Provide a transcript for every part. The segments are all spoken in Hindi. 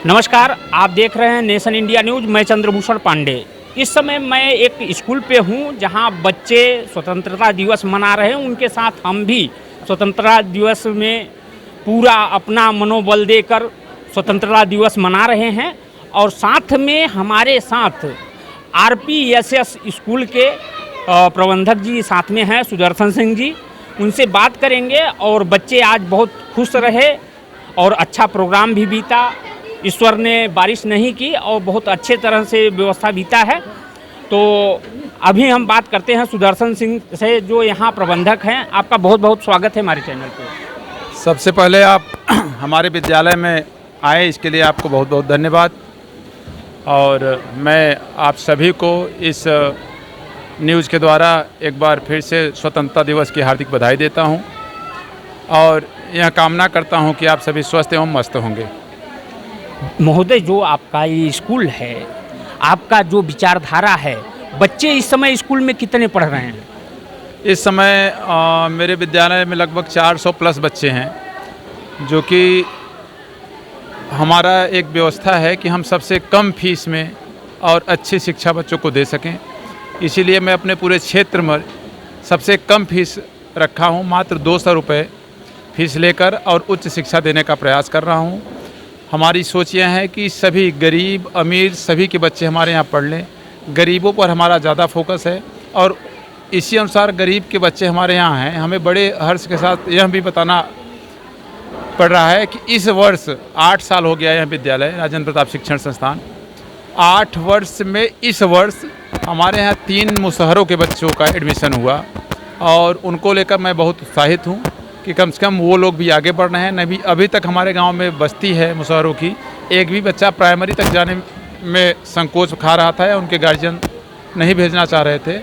नमस्कार, आप देख रहे हैं नेशन इंडिया न्यूज़। मैं चंद्रभूषण पांडे। इस समय मैं एक स्कूल पे हूँ जहाँ बच्चे स्वतंत्रता दिवस मना रहे हैं। उनके साथ हम भी स्वतंत्रता दिवस में पूरा अपना मनोबल देकर स्वतंत्रता दिवस मना रहे हैं। और साथ में हमारे साथ आरपीएसएस स्कूल के प्रबंधक जी साथ में हैं, सुदर्शन सिंह जी। उनसे बात करेंगे। और बच्चे आज बहुत खुश रहे और अच्छा प्रोग्राम भी बीता। ईश्वर ने बारिश नहीं की और बहुत अच्छे तरह से व्यवस्था बीता है। तो अभी हम बात करते हैं सुदर्शन सिंह से, जो यहाँ प्रबंधक हैं। आपका बहुत बहुत स्वागत है हमारे चैनल पे। सबसे पहले आप हमारे विद्यालय में आए, इसके लिए आपको बहुत बहुत धन्यवाद। और मैं आप सभी को इस न्यूज़ के द्वारा एक बार फिर से स्वतंत्रता दिवस की हार्दिक बधाई देता हूं और यह कामना करता हूं कि आप सभी स्वस्थ एवं मस्त होंगे। महोदय, जो आपका ये स्कूल है, आपका जो विचारधारा है, बच्चे इस समय स्कूल में कितने पढ़ रहे हैं? इस समय मेरे विद्यालय में लगभग 400 प्लस बच्चे हैं, जो कि हमारा एक व्यवस्था है कि हम सबसे कम फीस में और अच्छी शिक्षा बच्चों को दे सकें। इसीलिए मैं अपने पूरे क्षेत्र में सबसे कम फीस रखा हूं, मात्र 200 रुपये फीस लेकर, और उच्च शिक्षा देने का प्रयास कर रहा हूं। हमारी सोच यह है कि सभी गरीब अमीर सभी के बच्चे हमारे यहाँ पढ़ लें। गरीबों पर हमारा ज़्यादा फोकस है और इसी अनुसार गरीब के बच्चे हमारे यहाँ हैं। हमें बड़े हर्ष के साथ यह भी बताना पड़ रहा है कि इस वर्ष 8 साल हो गया यह विद्यालय राजेंद्र प्रताप शिक्षण संस्थान। 8 वर्ष में इस वर्ष हमारे यहाँ 3 मुसहरों के बच्चों का एडमिशन हुआ और उनको लेकर मैं बहुत उत्साहित हूँ कि कम से कम वो लोग भी आगे बढ़ रहे हैं। नहीं, अभी तक हमारे गांव में बस्ती है मुसहरों की, एक भी बच्चा प्राइमरी तक जाने में संकोच खा रहा था या उनके गार्जियन नहीं भेजना चाह रहे थे।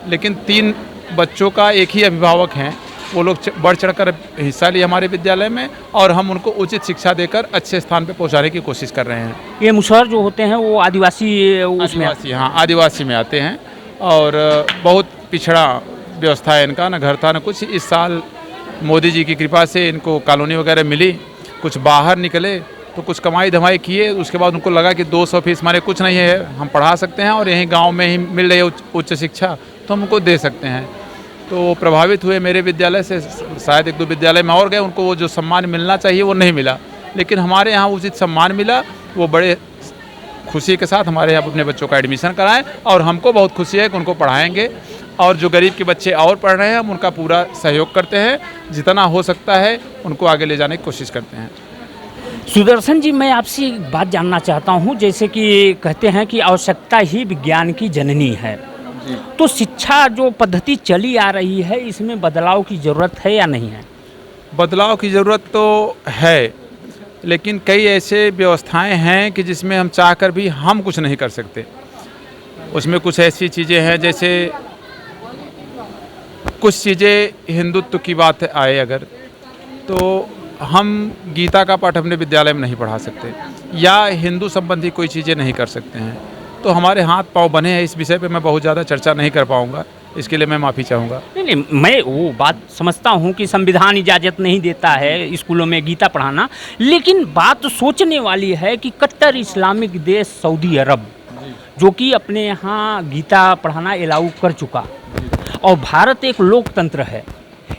लेकिन 3 बच्चों का एक ही अभिभावक हैं, वो लोग बढ़ चढ़कर हिस्सा लिए हमारे विद्यालय में और हम उनको उचित शिक्षा देकर अच्छे स्थान पर पहुँचाने की कोशिश कर रहे हैं। ये मुसहर जो होते हैं वो आदिवासी हाँ, आदिवासी में आते हैं और बहुत पिछड़ा व्यवस्था है इनका, न घर था न कुछ। इस साल मोदी जी की कृपा से इनको कॉलोनी वगैरह मिली, कुछ बाहर निकले तो कुछ कमाई धमाई किए। उसके बाद उनको लगा कि 200 फीस हमारे कुछ नहीं है, हम पढ़ा सकते हैं और यहीं गांव में ही मिल रही है उच्च शिक्षा, तो हम उनको दे सकते हैं। तो प्रभावित हुए मेरे विद्यालय से। शायद 1-2 विद्यालय में और गए, उनको वो जो सम्मान मिलना चाहिए वो नहीं मिला, लेकिन हमारे यहाँ उचित सम्मान मिला। वो बड़े खुशी के साथ हमारे यहाँ अपने बच्चों का एडमिशन कराएं और हमको बहुत खुशी है कि उनको पढ़ाएंगे। और जो गरीब के बच्चे और पढ़ रहे हैं हम उनका पूरा सहयोग करते हैं, जितना हो सकता है उनको आगे ले जाने की कोशिश करते हैं। सुदर्शन जी, मैं आपसे एक बात जानना चाहता हूं। जैसे कि कहते हैं कि आवश्यकता ही विज्ञान की जननी है, तो शिक्षा जो पद्धति चली आ रही है, इसमें बदलाव की ज़रूरत है या नहीं है? बदलाव की ज़रूरत तो है, लेकिन कई ऐसे व्यवस्थाएं हैं कि जिसमें हम चाहकर भी हम कुछ नहीं कर सकते। उसमें कुछ ऐसी चीज़ें हैं, जैसे कुछ चीज़ें हिंदुत्व की बात आए अगर, तो हम गीता का पाठ अपने विद्यालय में नहीं पढ़ा सकते या हिंदू संबंधी कोई चीज़ें नहीं कर सकते हैं। तो हमारे हाथ पांव बने हैं। इस विषय पे मैं बहुत ज़्यादा चर्चा नहीं कर पाऊँगा, इसके लिए मैं माफ़ी चाहूँगा। नहीं, मैं वो बात समझता हूँ कि संविधान इजाज़त नहीं देता है स्कूलों में गीता पढ़ाना, लेकिन बात सोचने वाली है कि कट्टर इस्लामिक देश सऊदी अरब, जो कि अपने यहाँ गीता पढ़ाना अलाउ कर चुका, और भारत एक लोकतंत्र है,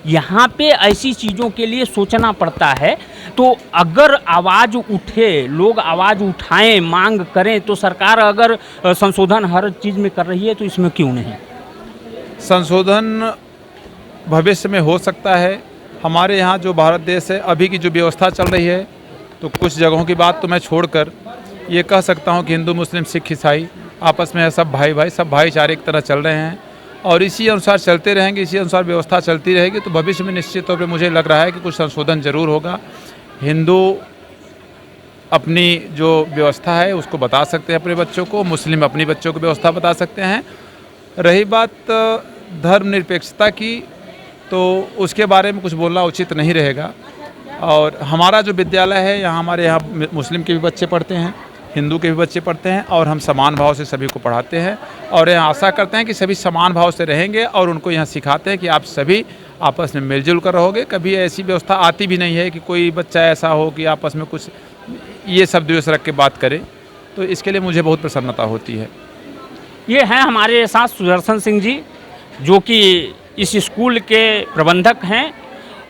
यहाँ पे ऐसी चीज़ों के लिए सोचना पड़ता है। तो अगर आवाज़ उठे, लोग आवाज़ उठाएं, मांग करें, तो सरकार अगर संशोधन हर चीज़ में कर रही है तो इसमें क्यों नहीं? संशोधन भविष्य में हो सकता है। हमारे यहाँ जो भारत देश है, अभी की जो व्यवस्था चल रही है, तो कुछ जगहों की बात तो मैं छोड़कर ये कह सकता हूँ कि हिंदू मुस्लिम सिख ईसाई आपस में सब भाई सब भाईचारे की तरह चल रहे हैं और इसी अनुसार चलते रहेंगे, इसी अनुसार व्यवस्था चलती रहेगी। तो भविष्य में निश्चित तौर पे मुझे लग रहा है कि कुछ संशोधन ज़रूर होगा। हिंदू अपनी जो व्यवस्था है उसको बता सकते हैं अपने बच्चों को, मुस्लिम अपनी बच्चों को व्यवस्था बता सकते हैं। रही बात धर्मनिरपेक्षता की, तो उसके बारे में कुछ बोलना उचित नहीं रहेगा। और हमारा जो विद्यालय है, यहाँ हमारे यहाँ मुस्लिम के भी बच्चे पढ़ते हैं, हिंदू के भी बच्चे पढ़ते हैं और हम समान भाव से सभी को पढ़ाते हैं और यह आशा करते हैं कि सभी समान भाव से रहेंगे और उनको यहाँ सिखाते हैं कि आप सभी आपस में मिलजुल कर रहोगे। कभी ऐसी व्यवस्था आती भी नहीं है कि कोई बच्चा ऐसा हो कि आपस में कुछ ये सब दिवस रख के बात करें, तो इसके लिए मुझे बहुत प्रसन्नता होती है। ये हैं हमारे साथ सुदर्शन सिंह जी, जो कि इस स्कूल के प्रबंधक हैं।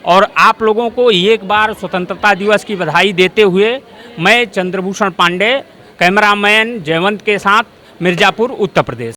और आप लोगों को एक बार स्वतंत्रता दिवस की बधाई देते हुए मैं चंद्रभूषण पांडे, कैमरामैन जयवंत के साथ, मिर्ज़ापुर, उत्तर प्रदेश।